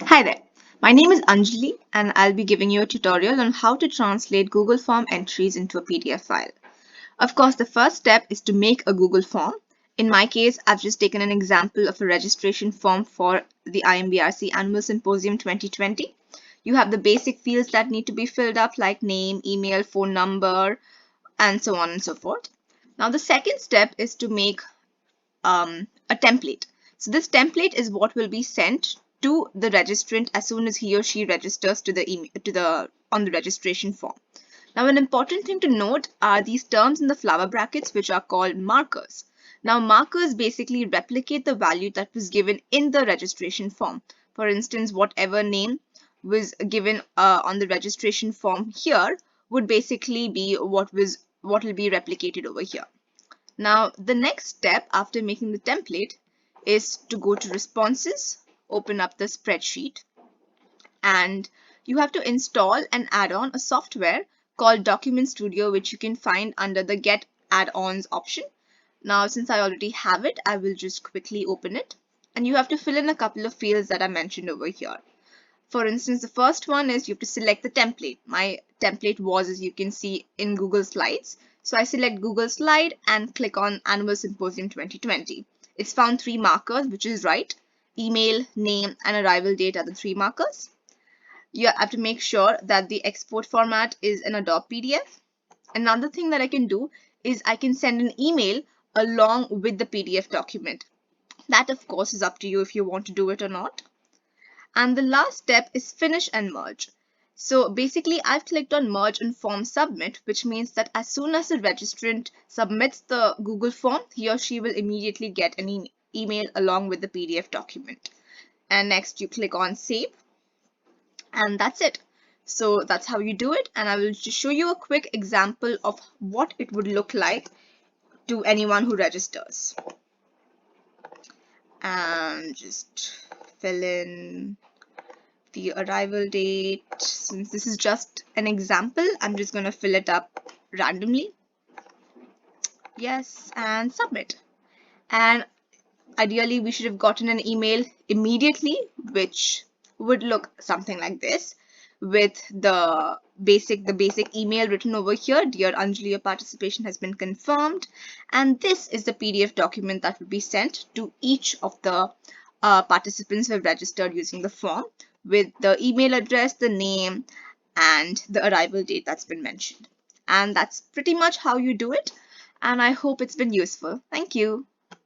Hi there, my name is Anjali and I'll be giving you a tutorial on how to translate Google Form entries into a PDF file. Of course, the first step is to make a Google Form. In my case, I've just taken an example of a registration form for the IMBRSea Annual Symposium 2020. You have the basic fields that need to be filled up like name, email, phone number, and so on and so forth. Now, the second step is to make a template. So this template is what will be sent to the registrant as soon as he or she registers to the email, on the registration form. Now, an important thing to note are these terms in the flower brackets, which are called markers. Now, markers basically replicate the value that was given in the registration form. For instance, whatever name was given on the registration form here would basically be what will be replicated over here. Now, the next step after making the template is to go to responses, open up the spreadsheet, and you have to install and add on a software called Document Studio, which you can find under the Get Add-ons option. Now, since I already have it, I will just quickly open it. And you have to fill in a couple of fields that I mentioned over here. For instance, the first one is you have to select the template. My template was, as you can see, in Google Slides. So I select Google Slide and click on Annual Symposium 2020. It's found three markers, which is right. Email, name, and arrival date are the three markers. You have to make sure that the export format is an Adobe PDF. Another thing that I can do is I can send an email along with the PDF document. That, of course, is up to you if you want to do it or not. And the last step is finish and merge. So basically, I've clicked on merge and form submit, which means that as soon as the registrant submits the Google form, he or she will immediately get an email along with the PDF document. And next you click on save, and that's it. So that's how you do it. And I will just show you a quick example of what it would look like to anyone who registers. And just fill in the arrival date. Since this is just an example, I'm just going to fill it up randomly. Yes, and submit. And ideally, we should have gotten an email immediately, which would look something like this, with the basic email written over here. Dear Anjali, your participation has been confirmed. And this is the PDF document that will be sent to each of the participants who have registered using the form, with the email address, the name, and the arrival date that's been mentioned. And that's pretty much how you do it. And I hope it's been useful. Thank you.